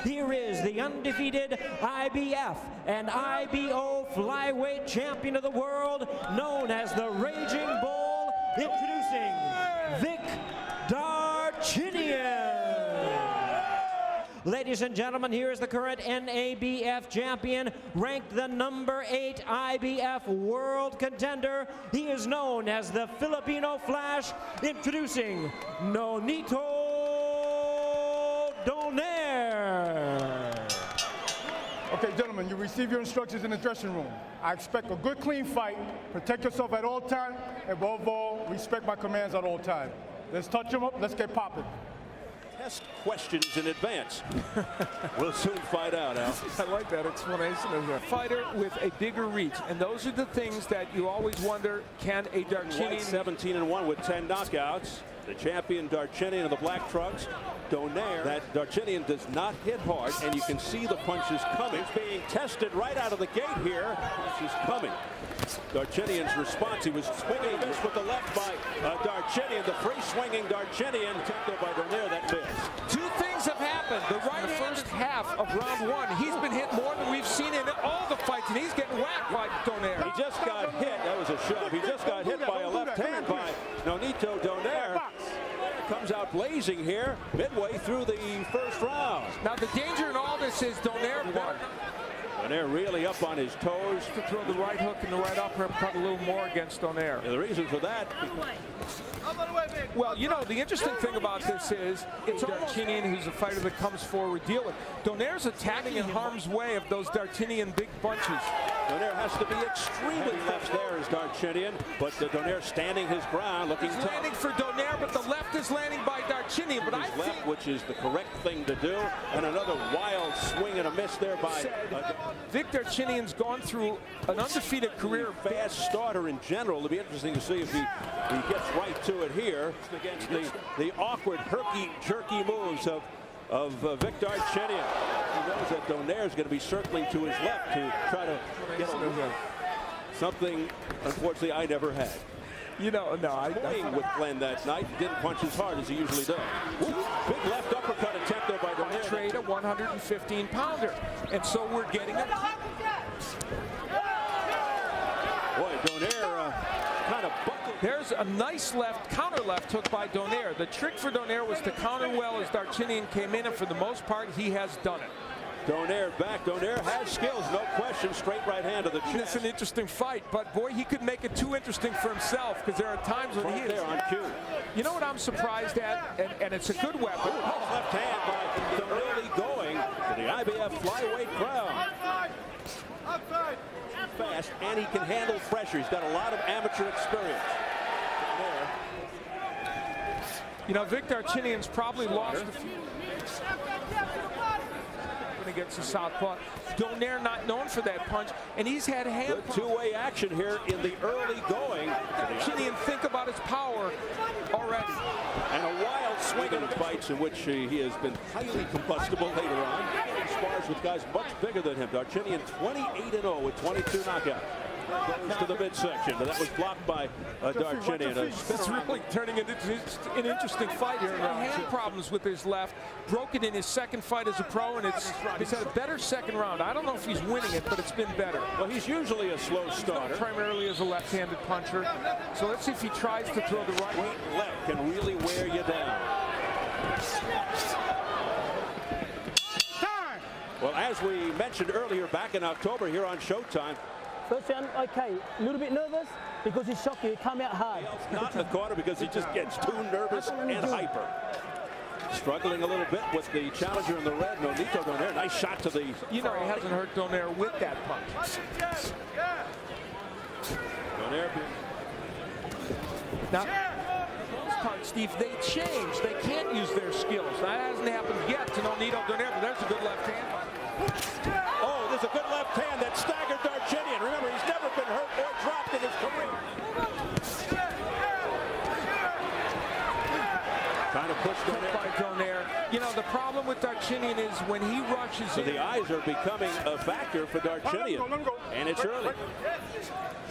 here is the undefeated IBF and IBO flyweight champion of the world, known as the Raging Bull, introducing Vic Darchinyan. Ladies and gentlemen, here is the current NABF champion, ranked the #8 IBF world contender. He is known as the Filipino Flash, introducing Nonito Donaire. Okay, gentlemen, you receive your instructions in the dressing room. I expect a good, clean fight. Protect yourself at all times, and above all, respect my commands at all times. Let's touch them up. Let's get popping. Test questions in advance. We'll soon find out, Al. I like that explanation of a fighter with a bigger reach, and those are the things that you always wonder, can a Darchinyan... 17-1 with 10 knockouts. The champion Darchinyan of the black trunks. Donaire. That Darchinyan does not hit hard, and you can see the punches coming. It's being tested right out of the gate here. Punches coming. Darchinyan's response, he was swinging this with the left by Darchinyan. The free swinging Darchinyan, tempted by Donaire, that missed. Two things have happened. The right first half of round one, he's been hit more than we've seen in all the fights, and he's getting whacked by Donaire. He just got hit. That was a shove. He just got hit by a left hand by Nonito Donaire. Comes out blazing here midway through the first round. Now the danger in all this is Donaire really up on his toes. To throw the right hook and the right uppercut a little more against Donaire. The reason for that. Well, you know, the interesting thing about this is it's Darchinyan, who's a fighter that comes forward, deal with. Donaire's attacking in harm's way of those Darchinyan big bunches. Donaire has to be extremely left there as Darchinyan, but Donaire standing his ground, looking tough. Landing for Donaire, but the left is landing by Darchinyan. But I think, which is the correct thing to do, and another wild swing and a miss there by Vic Darchinyan's gone through an undefeated career. Fast starter in general. It'll be interesting to see if he gets right to it here against the awkward, herky-jerky moves of Vic Darchinyan. He knows that Donaire is going to be circling to his left to try to get something, unfortunately, I never had. You know, no, I playing with Glenn that night. Didn't punch as hard as he usually does. Big left uppercut attempt there by Donaire. Trade a 115-pounder, and so we're getting it. Boy, Donaire kind of buckled. There's a nice counter left hook by Donaire. The trick for Donaire was to counter well as Darchinyan came in, and for the most part, he has done it. Donaire back. Donaire has skills, no question. Straight right hand to the chest. It's an interesting fight, but boy, he could make it too interesting for himself, because there are times when he is there on cue. You know what I'm surprised at, and it's a good weapon. Left hand by Donaire going to the IBF flyweight crown. Fast, and he can handle pressure. He's got a lot of amateur experience. You know, Vic Darchinyan's probably lost a few against the southpaw. Donaire not known for that punch, and he's had hand two-way action here in the early going. Darchinyan think about his power already. And a wild swing in the fights in which he has been highly combustible later on. He spars with guys much bigger than him. Darchinyan 28-0 with 22 knockouts. Goes to the midsection, but that was blocked by Darchinyan. It's really turning into an interesting fight here. Hand problems with his left, broke it in his second fight as a pro, and he's had a better second round. I don't know if he's winning it, but it's been better. Well, he's usually a slow starter. Primarily as a left-handed puncher. So let's see if he tries to throw the right. Left can really wear you down. Well, as we mentioned earlier, back in October here on Showtime, first round, okay, a little bit nervous because he's shocked you, he came out hard. Not in the corner because he just gets too nervous and hyper. Struggling a little bit with the challenger in the red, Nonito Donaire. Nice shot to the... You know, he hasn't hurt Donaire with that punch. Donaire. Now, Steve, they change. They can't use their skills. That hasn't happened yet to Nonito Donaire, but there's a good left hand. Oh, there's a good left hand that staggered Darchinyan. Remember, he's never been hurt or dropped in his career. Trying to push Donaire. You know, the problem with Darchinyan is when he rushes in. The eyes are becoming a factor for Darchinyan, and it's early.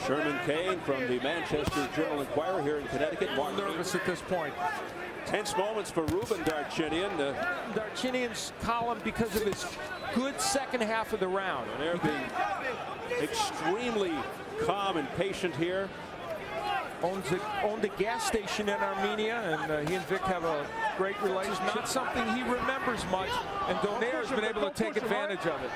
Sherman Kane from the Manchester Journal-Inquirer here in Connecticut. More nervous at this point. Tense moments for Ruben Darchinyan. Darchinyan's column because of his good second half of the round. Donaire being extremely calm and patient here. Owned a gas station in Armenia, and he and Vic have a great relationship. Not something he remembers much, and Donaire has been able to take advantage of it.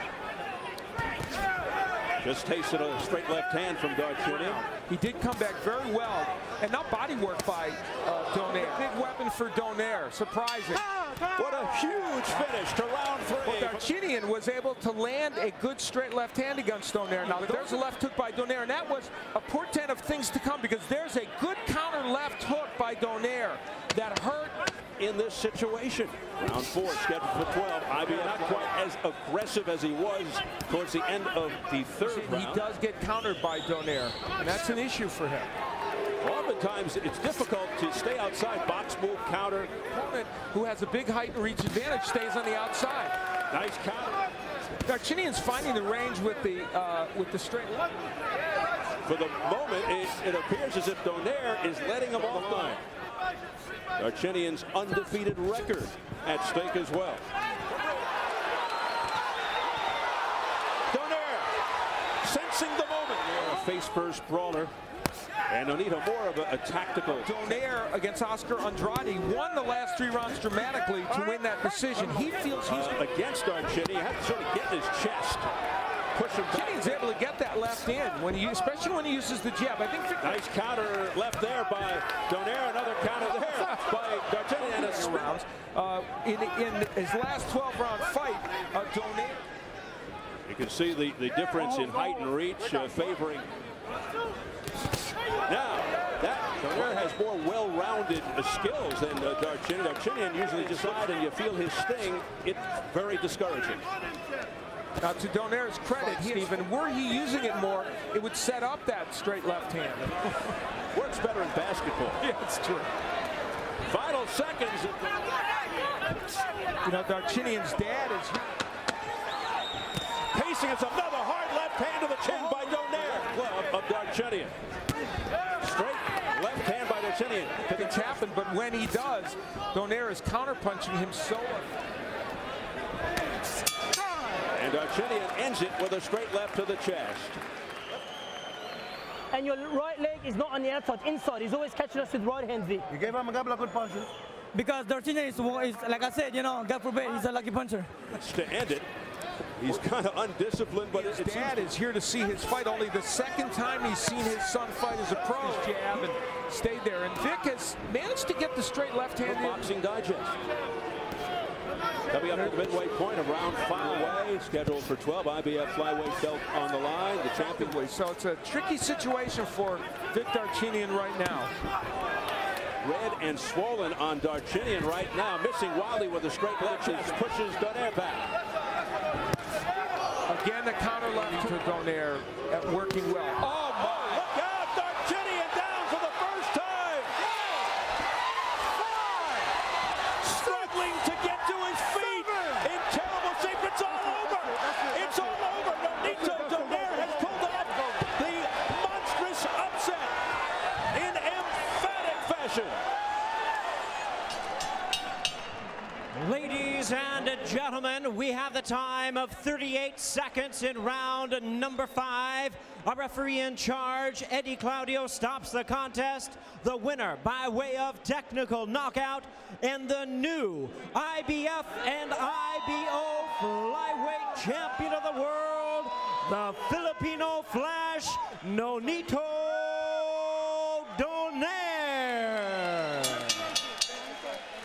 Just tasted a straight left hand from Darchinyan. He did come back very well, and now body work by Donaire. Big weapon for Donaire, surprising. What a huge finish to round 3. Well, Darchinyan was able to land a good straight left hand against Donaire. Now, there's a left hook by Donaire, and that was a portent of things to come, because there's a good counter left hook by Donaire that hurt in this situation. Round 4 scheduled for 12. IBF not quite as aggressive as he was towards the end of the third round. He does get countered by Donaire, and that's an issue for him. Oftentimes, it's difficult to stay outside. Box move, counter. Opponent who has a big height and reach advantage stays on the outside. Nice counter. Darchinyan's finding the range with the straight left. For the moment, it appears as if Donaire is letting him off the line. Darchinyan's undefeated record at stake as well. Donaire sensing the moment. A face-first brawler. And Nonito more of a tactical. Donaire against Oscar Andrade won the last 3 rounds dramatically to win that decision. He feels he's against Darchinyan. He had to sort of get in his chest. Push him back. Darchinyan's able to get that left in, especially when he uses the jab. I think nice counter left there by Donaire. Another counter there by Darchinyan. And a rounds. In his last 12-round fight, Donaire. You can see the difference in height and reach favoring. Now, Donaire has more well-rounded skills than Darchinyan. Darchinyan usually just side and you feel his sting. It's very discouraging. Now, to Donaire's credit, Stephen, were he using it more, it would set up that straight left hand. Works better in basketball. Yeah, it's true. Final seconds. You know, Darchinyan's dad is pacing. It's another hard left hand to the chin by Donaire. Glove of Darchinyan. Straight left hand by Darchinyan. It's happened, but when he does, Donaire is counterpunching him so. And Darchinyan ends it with a straight left to the chest. And your right leg is not on the outside, inside. He's always catching us with right hand, Vic. You gave him a couple of good punches. Because Darchinyan is, like I said, you know, God forbid, he's a lucky puncher. To end it, he's kind of undisciplined, but his dad is here to see his fight. Only the second time he's seen his son fight as a pro. Jab and stayed there. And Vic has managed to get the straight left hand in. Boxing Digest. Coming up to the midway point of round 5, scheduled for 12. IBF flyweight belt on the line. The champion. So it's a tricky situation for Vic Darchinyan right now. Red and swollen on Darchinyan right now. Missing wildly with a straight left chest. Pushes Donaire back. Again, the counter left to Donaire working well. Oh, my. Look out! Darchinyan down for the first time. Struggling to get to his feet. In terrible shape. It's all over. It's all over. Nonito Donaire has pulled off the monstrous upset in emphatic fashion. Ladies and gentlemen, we have the time of 38 seconds in round number 5. Our referee in charge, Eddie Claudio, stops the contest. The winner by way of technical knockout and the new IBF and IBO flyweight champion of the world, the Filipino Flash, Nonito Donaire.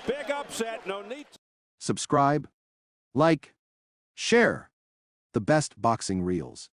Big upset, Nonito. Subscribe, like, share. The best boxing reels.